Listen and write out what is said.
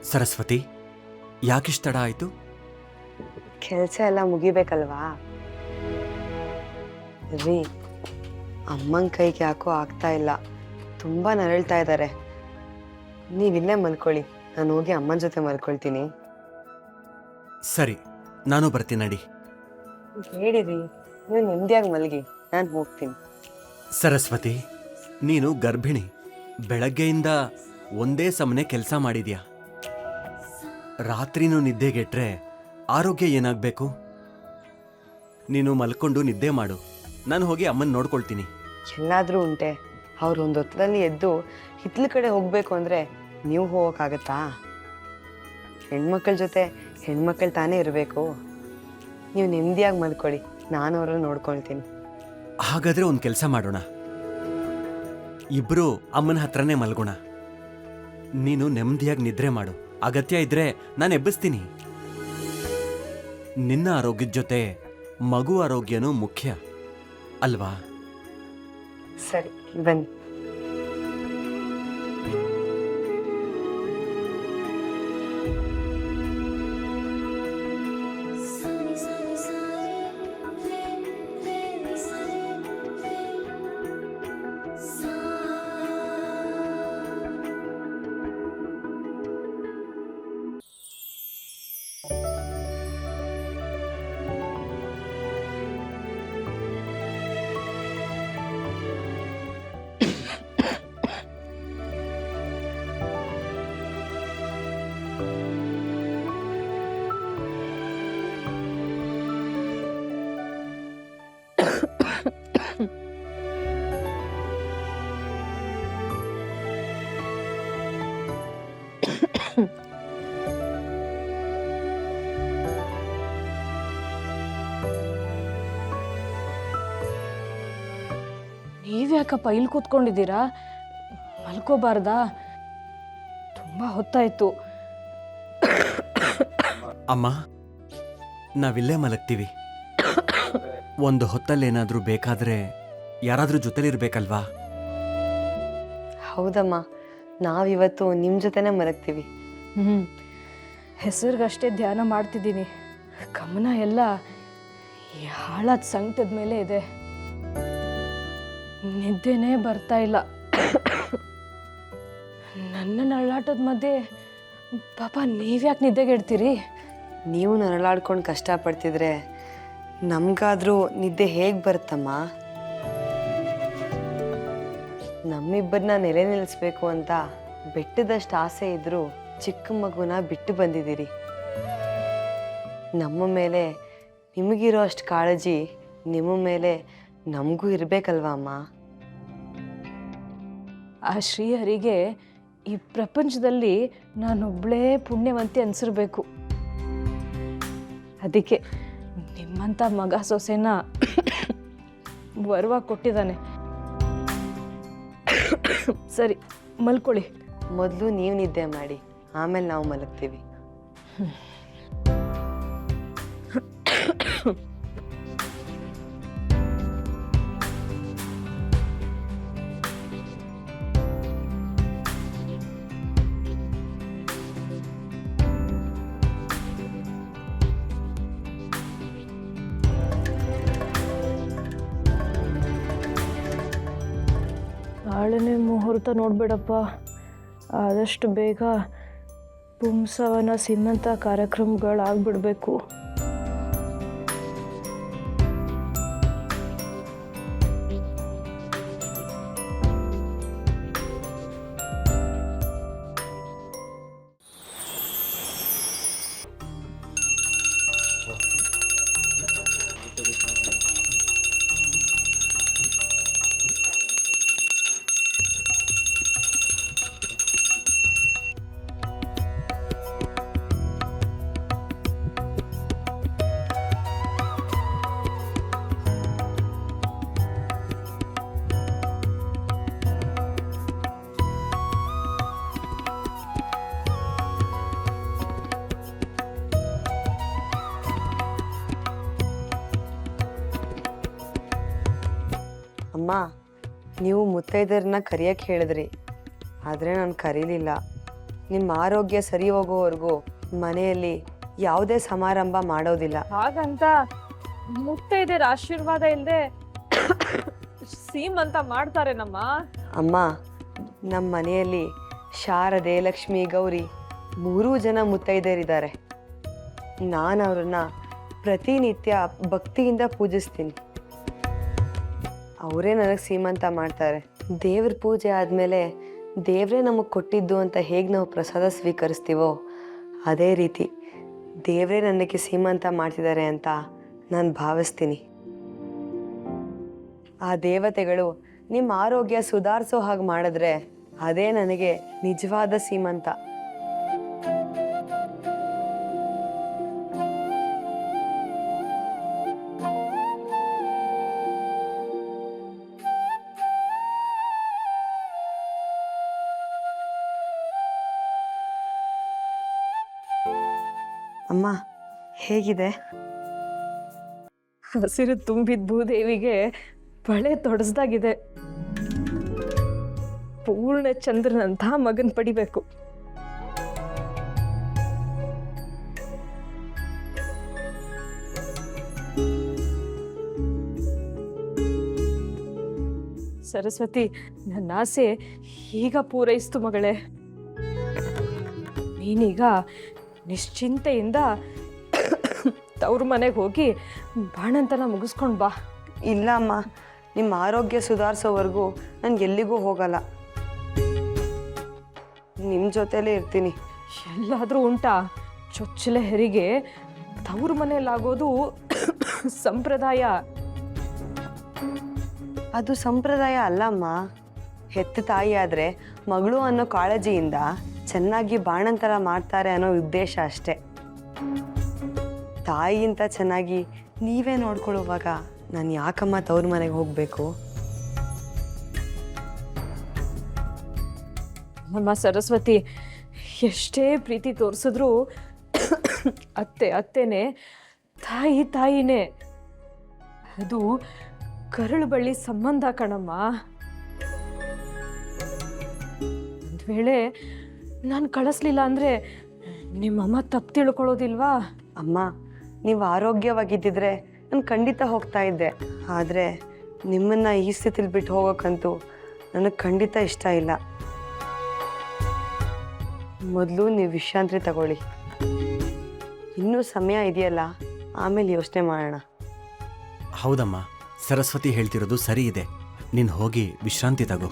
ಸರಸ್ವತಿ, ಯಾಕಿಷ್ಟು ತಡ ಆಯಿತು? ಕೆಲಸ ಎಲ್ಲ ಮುಗಿಬೇಕಲ್ವಾ ರೀ. ಅಮ್ಮನ ಕೈಗೆ ಯಾಕೋ ಆಗ್ತಾ ಇಲ್ಲ, ತುಂಬ ನರಳ್ತಾ ಇದ್ದಾರೆ. ನೀವಿಲ್ಲೇ ಮಲ್ಕೊಳ್ಳಿ, ನಾನು ಹೋಗಿ ಅಮ್ಮನ ಜೊತೆ ಮಲ್ಕೊಳ್ತೀನಿ. ಸರಿ, ನಾನು ಬರ್ತೀನಿ ನಡಿ. ಹೇಳಿರಿ, ನೀವು ನೆಮ್ಮದಿಯಾಗಿ ಮಲಗಿ, ನಾನು ಹೋಗ್ತೀನಿ. ಸರಸ್ವತಿ, ನೀನು ಗರ್ಭಿಣಿ. ಬೆಳಗ್ಗೆಯಿಂದ ಒಂದೇ ಸಮನೆ ಕೆಲಸ ಮಾಡಿದ್ಯಾ. ರಾತ್ರಿನೂ ನಿದ್ದೆಗೆಟ್ರೆ ಆರೋಗ್ಯ ಏನಾಗಬೇಕು? ನೀನು ಮಲ್ಕೊಂಡು ನಿದ್ದೆ ಮಾಡು, ನಾನು ಹೋಗಿ ಅಮ್ಮನ ನೋಡ್ಕೊಳ್ತೀನಿ. ಎಲ್ಲಾದರೂ ಉಂಟೆ, ಅವ್ರು ಒಂದು ಹೊತ್ತಲ್ಲಿ ಎದ್ದು ಹಿತ್ಲ ಕಡೆ ಹೋಗಬೇಕು ಅಂದರೆ ನೀವು ಹೋಗೋಕ್ಕಾಗತ್ತಾ? ಹೆಣ್ಮಕ್ಳ ಜೊತೆ ಹೆಣ್ಮಕ್ಳು ತಾನೇ ಇರಬೇಕು. ನೀವು ನೆಮ್ಮದಿಯಾಗಿ ಮಲ್ಕೊಳ್ಳಿ, ನಾನು ಅವ್ರನ್ನ ನೋಡ್ಕೊಳ್ತೀನಿ. ಹಾಗಾದ್ರೆ ಒಂದು ಕೆಲಸ ಮಾಡೋಣ, ಇಬ್ರು ಅಮ್ಮನ ಹತ್ರನೇ ಮಲ್ಗೋಣ. ನೀನು ನೆಮ್ಮದಿಯಾಗಿ ನಿದ್ರೆ ಮಾಡು, ಅಗತ್ಯ ಇದ್ರೆ ನಾನು ಎಬ್ಬಿಸ್ತೀನಿ. ನಿನ್ನ ಆರೋಗ್ಯದ ಜೊತೆ ಮಗು ಆರೋಗ್ಯನೂ ಮುಖ್ಯ ಅಲ್ವಾ? ಸರಿ, ಬನ್ನಿ. ನೀವ್ಯಾಕಪ್ಪ ಇಲ್ಲಿ ಕೂತ್ಕೊಂಡಿದ್ದೀರಾ? ಮಲ್ಕೋಬಾರ್ದಾ? ತುಂಬ ಹೊತ್ತಾಯ್ತು. ಅಮ್ಮ, ನಾವಿಲ್ಲೇ ಮಲಗ್ತೀವಿ. ಒಂದು ಹೊತ್ತಲ್ಲೇನಾದ್ರೂ ಬೇಕಾದ್ರೆ ಯಾರಾದ್ರೂ ಜೊತೆಲಿರ್ಬೇಕಲ್ವಾ? ಹೌದಮ್ಮ, ನಾವಿವತ್ತು ನಿಮ್ಮ ಜೊತೆನೇ ಮಲಗ್ತೀವಿ. ಹೆಸರಿಗಷ್ಟೇ ಧ್ಯಾನ ಮಾಡ್ತಿದ್ದೀನಿ, ಗಮನ ಎಲ್ಲ ಈ ಹಾಳಾದ ಸಂಕಟದ ಮೇಲೆ ಇದೆ. ನಿದ್ದೆನೇ ಬರ್ತಾ ಇಲ್ಲ. ನನ್ನ ನಳ್ಳಾಟದ ಮಧ್ಯೆ ಪಾಪ ನೀವ್ಯಾಕೆ ನಿದ್ದೆಗೆಡ್ತೀರಿ? ನೀವು ನರಳಾಡ್ಕೊಂಡು ಕಷ್ಟಪಡ್ತಿದ್ರೆ ನಮಗಾದ್ರೂ ನಿದ್ದೆ ಹೇಗೆ ಬರುತ್ತಮ್ಮ? ನಮ್ಮಿಬ್ಬರನ್ನ ನೆಲೆ ನಿಲ್ಲಿಸ್ಬೇಕು ಅಂತ ಬೆಟ್ಟದಷ್ಟು ಆಸೆ ಇದ್ರೂ ಚಿಕ್ಕ ಮಗುನ ಬಿಟ್ಟು ಬಂದಿದ್ದೀರಿ. ನಮ್ಮ ಮೇಲೆ ನಿಮಗಿರೋ ಅಷ್ಟು ಕಾಳಜಿ ನಿಮ್ಮ ಮೇಲೆ ನಮಗೂ ಇರಬೇಕಲ್ವಾ ಅಮ್ಮ? ಆ ಶ್ರೀಹರಿಗೆ ಈ ಪ್ರಪಂಚದಲ್ಲಿ ನಾನೊಬ್ಬಳೇ ಪುಣ್ಯವಂತಿ ಅನ್ಸಿರ್ಬೇಕು. ಅದಕ್ಕೆ ನಿಮ್ಮಂಥ ಮಗ ಸೊಸೆನ ವರವಾಗಿ ಕೊಟ್ಟಿದ್ದಾನೆ. ಸರಿ, ಮಲ್ಕೊಳ್ಳಿ. ಮೊದಲು ನೀವು ನಿದ್ದೆ ಮಾಡಿ, ಆಮೇಲೆ ನಾವು ಮಲಗ್ತೀವಿ. ನಾಳೆನೇ ಮುಹೂರ್ತ ನೋಡ್ಬೇಡಪ್ಪ. ಆದಷ್ಟು ಬೇಗ ಪುಂಸವನ ಸೀಮಂತ ಕಾರ್ಯಕ್ರಮಗಳಾಗ್ಬಿಡ್ಬೇಕು. ಅಮ್ಮ, ನೀವು ಮುತ್ತೈದರನ್ನ ಕರಿಯಕ್ಕೆ ಹೇಳಿದ್ರಿ, ಆದರೆ ನಾನು ಕರೀಲಿಲ್ಲ. ನಿಮ್ಮ ಆರೋಗ್ಯ ಸರಿ ಹೋಗೋವರೆಗೂ ಮನೆಯಲ್ಲಿ ಯಾವುದೇ ಸಮಾರಂಭ ಮಾಡೋದಿಲ್ಲ. ಹಾಗಂತ ಮುತ್ತೈದೆರ ಆಶೀರ್ವಾದ ಇಲ್ಲದೆ ಸೀಮಂತ ಮಾಡ್ತಾರೇನಮ್ಮ? ಅಮ್ಮ, ನಮ್ಮ ಮನೆಯಲ್ಲಿ ಶಾರದೆ, ಲಕ್ಷ್ಮಿ, ಗೌರಿ 3 ಜನ ಮುತ್ತೈದೆಯರಿದ್ದಾರೆ. ನಾನು ಅವ್ರನ್ನ ಪ್ರತಿನಿತ್ಯ ಭಕ್ತಿಯಿಂದ ಪೂಜಿಸ್ತೀನಿ. ಅವರೇ ನನಗೆ ಸೀಮಂತ ಮಾಡ್ತಾರೆ. ದೇವ್ರ ಪೂಜೆ ಆದಮೇಲೆ ದೇವರೇ ನಮಗೆ ಕೊಟ್ಟಿದ್ದು ಅಂತ ಹೇಗೆ ನಾವು ಪ್ರಸಾದ ಸ್ವೀಕರಿಸ್ತೀವೋ ಅದೇ ರೀತಿ ದೇವರೇ ನನಗೆ ಸೀಮಂತ ಮಾಡ್ತಿದ್ದಾರೆ ಅಂತ ನಾನು ಭಾವಿಸ್ತೀನಿ. ಆ ದೇವತೆಗಳು ನಿಮ್ಮ ಆರೋಗ್ಯ ಸುಧಾರಿಸೋ ಹಾಗೆ ಮಾಡಿದ್ರೆ ಅದೇ ನನಗೆ ನಿಜವಾದ ಸೀಮಂತ. ಅಮ್ಮ, ಹೇಗಿದೆ? ಹಸಿರು ತುಂಬಿದ ಭೂದೇವಿಗೆ ಬಳೆ ತೊಡಸ್ದಾಗಿದೆ. ಪೂರ್ಣ ಚಂದ್ರನಂಥ ಮಗನ್ ಪಡಿಬೇಕು. ಸರಸ್ವತಿ, ನನ್ನ ಆಸೆ ಈಗ ಪೂರೈಸ್ತು ಮಗಳೇ. ನೀನೀಗ ನಿಶ್ಚಿಂತೆಯಿಂದ ತವ್ರ ಮನೆಗೆ ಹೋಗಿ ಬಾಣಂತನ ಮುಗಿಸ್ಕೊಂಡು ಬಾ. ಇಲ್ಲ ಅಮ್ಮ, ನಿಮ್ಮ ಆರೋಗ್ಯ ಸುಧಾರಿಸೋವರೆಗೂ ನಾನು ಎಲ್ಲಿಗೂ ಹೋಗಲ್ಲ. ನಿಮ್ಮ ಜೊತೆಲೇ ಇರ್ತೀನಿ. ಎಲ್ಲಾದರೂ ಉಂಟಾ? ಚೊಚ್ಚಲೆ ಹೆರಿಗೆ ತವ್ರ ಮನೇಲಾಗೋದು ಸಂಪ್ರದಾಯ. ಅದು ಸಂಪ್ರದಾಯ ಅಲ್ಲಮ್ಮ. ಹೆತ್ತ ತಾಯಿ ಆದರೆ ಮಗಳು ಅನ್ನೋ ಕಾಳಜಿಯಿಂದ ಚೆನ್ನಾಗಿ ಬಾಣಂತರ ಮಾಡ್ತಾರೆ ಅನ್ನೋ ಉದ್ದೇಶ ಅಷ್ಟೆ. ತಾಯಿಗಿಂತ ಚೆನ್ನಾಗಿ ನೀವೇ ನೋಡ್ಕೊಳ್ಳುವಾಗ ನಾನು ಯಾಕಮ್ಮ ತವ್ರ ಮನೆಗೆ ಹೋಗಬೇಕು? ನಮ್ಮ ಸರಸ್ವತಿ ಎಷ್ಟೇ ಪ್ರೀತಿ ತೋರಿಸಿದ್ರು ಅತ್ತೆನೇ, ತಾಯಿನೇ. ಅದು ಕರಳು ಬಳ್ಳಿ ಸಂಬಂಧ ಕಣಮ್ಮ. ಒಂದು ವೇಳೆ ನಾನು ಕಳಿಸ್ಲಿಲ್ಲ ಅಂದರೆ ನಿಮ್ಮಮ್ಮ ತಪ್ಪು ತಿಳ್ಕೊಳ್ಳೋದಿಲ್ವಾ? ಅಮ್ಮ, ನೀವು ಆರೋಗ್ಯವಾಗಿದ್ದಿದ್ರೆ ನಾನು ಖಂಡಿತ ಹೋಗ್ತಾ ಇದ್ದೆ. ಆದರೆ ನಿಮ್ಮನ್ನು ಈ ಸ್ಥಿತಿಲಿ ಬಿಟ್ಟು ಹೋಗೋಕ್ಕಂತೂ ನನಗೆ ಖಂಡಿತ ಇಷ್ಟ ಇಲ್ಲ. ಮೊದಲು ನೀವು ವಿಶ್ರಾಂತಿ ತಗೊಳ್ಳಿ. ಇನ್ನೂ ಸಮಯ ಇದೆಯಲ್ಲ, ಆಮೇಲೆ ಯೋಚನೆ ಮಾಡೋಣ. ಹೌದಮ್ಮ, ಸರಸ್ವತಿ ಹೇಳ್ತಿರೋದು ಸರಿ ಇದೆ. ನೀನು ಹೋಗಿ ವಿಶ್ರಾಂತಿ ತಗೋ.